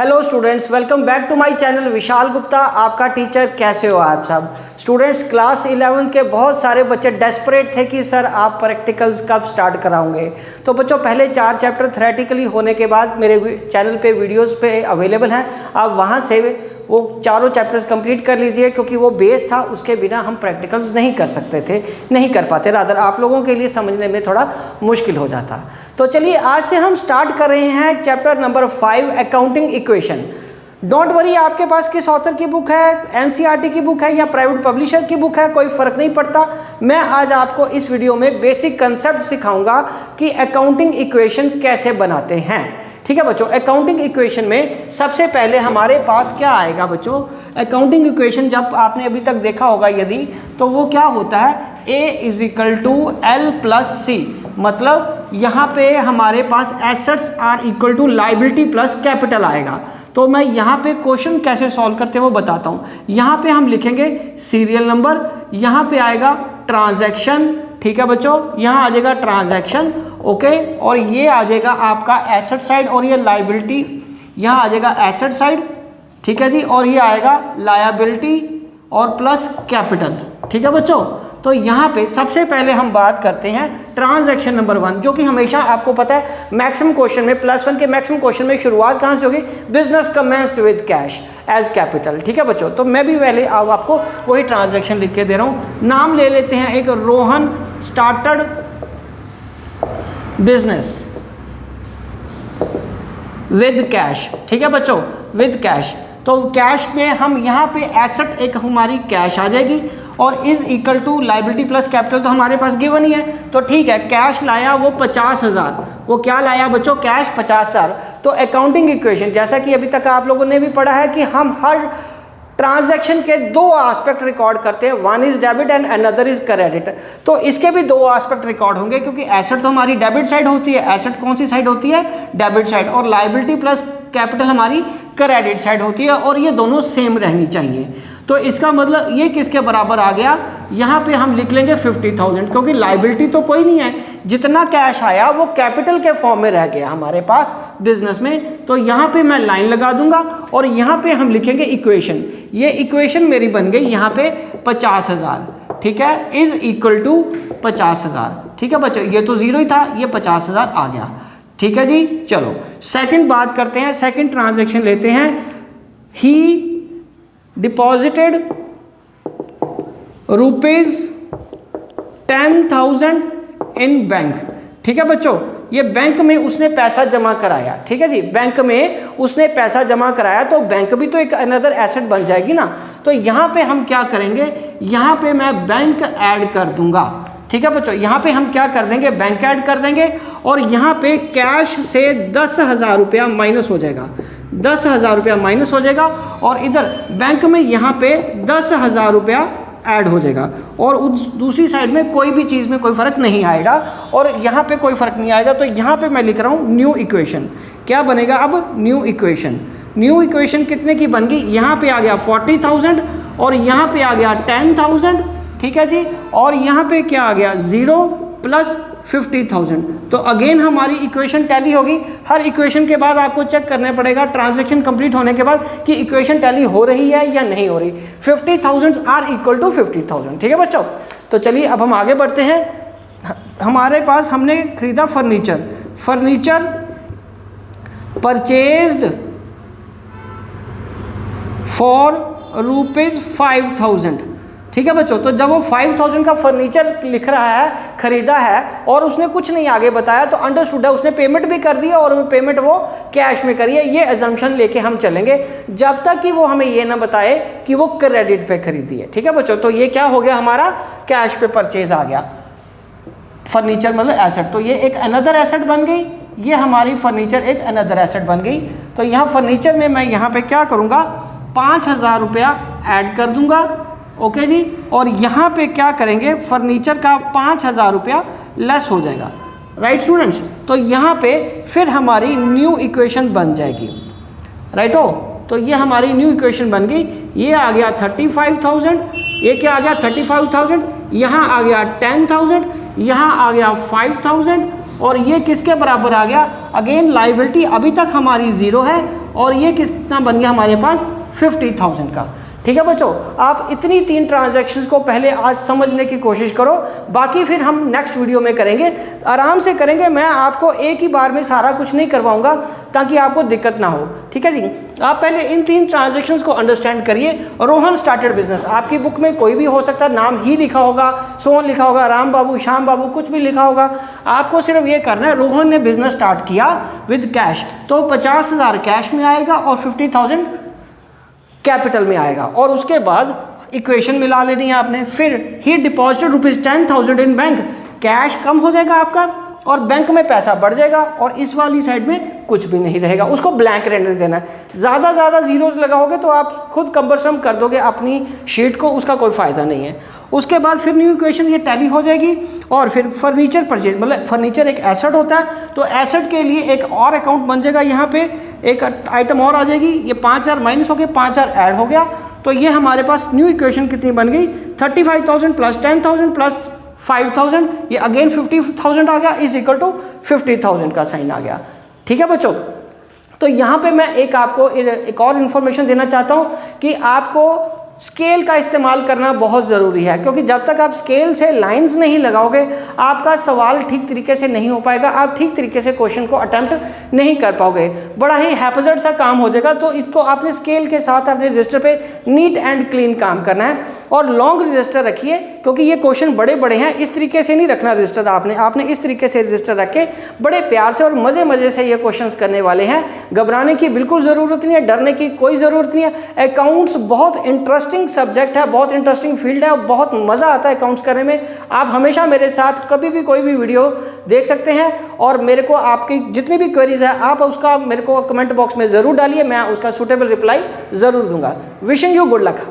Hello students, welcome back to my channel. Vishal Gupta आपका teacher. कैसे हो आप सब स्टूडेंट्स? क्लास 11 के बहुत सारे बच्चे डेस्परेट थे कि सर आप प्रैक्टिकल्स कब स्टार्ट कराओगे। तो बच्चों पहले 4 चैप्टर थ्योरेटिकली होने के बाद मेरे चैनल पे वीडियोस पे अवेलेबल हैं, आप वहाँ से वो चारों चैप्टर्स कंप्लीट कर लीजिए, क्योंकि वो बेस था, उसके बिना हम प्रैक्टिकल्स नहीं कर सकते थे, नहीं कर पाते, रादर आप लोगों के लिए समझने में थोड़ा मुश्किल हो जाता। तो चलिए आज से हम स्टार्ट कर रहे हैं chapter number 5 accounting equation. Don't worry, आपके पास किस ऑथर की बुक है, एनसीईआरटी की बुक है या प्राइवेट पब्लिशर की बुक है, कोई फ़र्क नहीं पड़ता। मैं आज आपको इस वीडियो में बेसिक कंसेप्ट सिखाऊंगा कि अकाउंटिंग इक्वेशन कैसे बनाते हैं। ठीक है बच्चों, अकाउंटिंग इक्वेशन में सबसे पहले हमारे पास क्या आएगा बच्चों? अकाउंटिंग इक्वेशन जब आपने अभी तक देखा होगा यदि, तो वो क्या होता है, A = L+C। मतलब यहाँ पे हमारे पास assets are equal to liability plus capital आएगा। तो मैं यहाँ पे क्वेश्चन कैसे सॉल्व करते हैं वो बताता हूँ। यहाँ पे हम लिखेंगे सीरियल नंबर, यहाँ पे आएगा ट्रांजैक्शन, ठीक है बच्चों, यहाँ आ जाएगा ट्रांजैक्शन, ओके, और ये आ जाएगा आपका एसेट साइड और ये लाइबिलिटी, यहाँ आ जाएगा एसेट साइड, ठीक है जी, और ये आएगा लायबिलिटी और प्लस कैपिटल, ठीक है बच्चों। तो यहाँ पे सबसे पहले हम बात करते हैं ट्रांजैक्शन नंबर 1, जो कि हमेशा आपको पता है मैक्सिमम क्वेश्चन में, +1 के मैक्सिमम क्वेश्चन में शुरुआत कहाँ से होगी? Business commenced with cash as capital, ठीक है बच्चों। तो मैं भी पहले अब आपको वही ट्रांजैक्शन लिख के दे रहा हूँ। नाम ले लेते हैं एक, Rohan started business with cash, ठीक है बच्चों, विद कैश। तो कैश में हम यहाँ पे एसेट एक हमारी कैश आ जाएगी और is equal to liability plus capital, तो हमारे पास गिवन ही है। तो ठीक है, कैश लाया वो 50,000, वो क्या लाया बच्चों? कैश 50,000। तो अकाउंटिंग इक्वेशन, जैसा कि अभी तक आप लोगों ने भी पढ़ा है कि हम हर ट्रांजैक्शन के 2 एस्पेक्ट रिकॉर्ड करते हैं, one is debit and another is credit. तो इसके भी 2 एस्पेक्ट रिकॉर्ड होंगे, क्योंकि एसेट तो हमारी डेबिट साइड होती है, एसेट कौन सी साइड होती है? डेबिट साइड, और लाइबिलिटी प्लस कैपिटल हमारी क्रेडिट साइड होती है, और ये दोनों सेम रहनी चाहिए। तो इसका मतलब ये किसके बराबर आ गया? यहाँ पे हम लिख लेंगे 50,000, क्योंकि लाइबिलिटी तो कोई नहीं है, जितना कैश आया वो कैपिटल के फॉर्म में रह गया हमारे पास बिजनेस में। तो यहाँ पे मैं लाइन लगा दूंगा और यहाँ पे हम लिखेंगे इक्वेशन। ये इक्वेशन मेरी बन गई यहाँ पे 50,000, ठीक है, इज इक्वल टू 50,000, ठीक है बच्चों। ये तो 0 ही था, ये 50,000 आ गया, ठीक है जी। चलो सेकंड बात करते हैं, सेकंड ट्रांजैक्शन लेते हैं। ही डिपॉजिटेड ₹10,000 इन बैंक, ठीक है बच्चों। ये बैंक में उसने पैसा जमा कराया, ठीक है जी, बैंक में उसने पैसा जमा कराया, तो बैंक भी तो एक अनदर एसेट बन जाएगी ना। तो यहाँ पे हम क्या करेंगे? यहाँ पे मैं बैंक ऐड कर दूंगा, ठीक है बच्चों। यहाँ पे हम क्या कर देंगे? बैंक ऐड कर देंगे, और यहाँ पे कैश से 10,000 रुपया माइनस हो जाएगा, 10,000 रुपया माइनस हो जाएगा, और इधर बैंक में यहाँ पे 10,000 रुपया ऐड हो जाएगा, और उस दूसरी साइड में कोई भी चीज़ में कोई फ़र्क नहीं आएगा, और यहाँ पे कोई फ़र्क नहीं आएगा। तो यहाँ पे मैं लिख रहा हूँ न्यू इक्वेशन। क्या बनेगा अब? New equation. न्यू इक्वेशन कितने की बन गई? यहाँ पे आ गया 40,000 और यहाँ पे आ गया 10,000, ठीक है जी, और यहाँ पे क्या आ गया? 0 + 50,000। तो अगेन हमारी इक्वेशन टैली होगी। हर इक्वेशन के बाद आपको चेक करना पड़ेगा ट्रांजैक्शन कंप्लीट होने के बाद कि इक्वेशन टैली हो रही है या नहीं हो रही। 50,000 आर इक्वल टू 50,000, ठीक है बच्चों। तो चलिए अब हम आगे बढ़ते हैं। हमारे पास हमने खरीदा फर्नीचर, फर्नीचर परचेज्ड फॉर ₹5,000, ठीक है बच्चों। तो जब वो 5,000 का फर्नीचर लिख रहा है, खरीदा है, और उसने कुछ नहीं आगे बताया, तो अंडरस्टूड है उसने पेमेंट भी कर दी है, और पेमेंट वो कैश में करी है। ये अजम्पशन लेके हम चलेंगे जब तक कि वो हमें ये ना बताए कि वो क्रेडिट पे खरीदी है, ठीक है बच्चों। तो ये क्या हो गया? हमारा कैश पे परचेज आ गया, फर्नीचर मतलब एसेट। तो ये एक अनदर एसेट बन गई, ये हमारी फर्नीचर एक अनदर एसेट बन गई। तो यहाँ फर्नीचर में मैं यहाँ पे क्या करूँगा? 5,000 रुपया ऐड कर दूंगा, ओके जी, और यहाँ पे क्या करेंगे? फर्नीचर का 5,000 रुपया लेस हो जाएगा, राइट स्टूडेंट्स। तो यहाँ पे फिर हमारी न्यू इक्वेशन बन जाएगी, राइट हो। तो ये हमारी न्यू इक्वेशन बन गई। ये आ गया 35,000, ये क्या आ गया? 35,000, यहाँ आ गया 10,000, यहाँ आ गया 5,000, और ये किसके बराबर आ गया, अगेन लाइबिलिटी अभी तक हमारी 0 है और ये कितना बन गया हमारे पास 50,000 का। ठीक है बच्चों, आप इतनी 3 ट्रांजैक्शंस को पहले आज समझने की कोशिश करो, बाकी फिर हम नेक्स्ट वीडियो में करेंगे, आराम से करेंगे। मैं आपको एक ही बार में सारा कुछ नहीं करवाऊंगा ताकि आपको दिक्कत ना हो। ठीक है जी, आप पहले इन 3 ट्रांजैक्शंस को अंडरस्टैंड करिए। रोहन स्टार्टेड बिजनेस, आपकी बुक में कोई भी हो सकता है, नाम ही लिखा होगा, सोहन लिखा होगा, राम बाबू, श्याम बाबू, कुछ भी लिखा होगा। आपको सिर्फ ये करना है, रोहन ने बिजनेस स्टार्ट किया विद कैश, तो 50,000 कैश में आएगा और 50,000 कैपिटल में आएगा, और उसके बाद इक्वेशन मिला लेनी है आपने। फिर ही डिपॉजिटेड ₹10,000 इन बैंक, कैश कम हो जाएगा आपका और बैंक में पैसा बढ़ जाएगा, और इस वाली साइड में कुछ भी नहीं रहेगा, उसको ब्लैंक रहने देना है। ज़्यादा जीरोज लगाओगे तो आप खुद कंबरसम कर दोगे अपनी शीट को, उसका कोई फ़ायदा नहीं है। उसके बाद फिर न्यू इक्वेशन ये टैली हो जाएगी, और फिर फर्नीचर परचेज, मतलब फर्नीचर एक एसेट होता है, तो एसेट के लिए एक और अकाउंट बन जाएगा, यहाँ पे एक आइटम और आ जाएगी, ये 5,000 माइनस हो गया, 5,000 ऐड हो गया, तो ये हमारे पास न्यू इक्वेशन कितनी बन गई, 35,000 प्लस 10,000 प्लस 5,000, ये अगेन 50,000 आ गया, इज इक्वल टू 50,000 का साइन आ गया। ठीक है बच्चों, तो यहाँ पे मैं आपको एक और इन्फॉर्मेशन देना चाहता हूँ कि आपको स्केल का इस्तेमाल करना बहुत ज़रूरी है, क्योंकि जब तक आप स्केल से लाइंस नहीं लगाओगे आपका सवाल ठीक तरीके से नहीं हो पाएगा, आप ठीक तरीके से क्वेश्चन को अटेम्प्ट नहीं कर पाओगे, बड़ा ही हैपजर्ड सा काम हो जाएगा। तो इसको आपने स्केल के साथ अपने रजिस्टर पे नीट एंड क्लीन काम करना है, और लॉन्ग रजिस्टर रखिए, क्योंकि ये क्वेश्चन बड़े बड़े हैं। इस तरीके से नहीं रखना रजिस्टर, आपने इस तरीके से रजिस्टर रख के बड़े प्यार से और मज़े से ये क्वेश्चन करने वाले हैं। घबराने की बिल्कुल ज़रूरत नहीं है, डरने की कोई ज़रूरत नहीं है। अकाउंट्स बहुत इंटरेस्टिंग सब्जेक्ट है, बहुत इंटरेस्टिंग फील्ड है, और बहुत मज़ा आता है अकाउंट्स करने में। आप हमेशा मेरे साथ कभी भी कोई भी वीडियो देख सकते हैं, और मेरे को आपकी जितनी भी क्वेरीज है आप उसका मेरे को कमेंट बॉक्स में ज़रूर डालिए, मैं उसका सूटेबल रिप्लाई ज़रूर दूंगा। Wishing you good luck.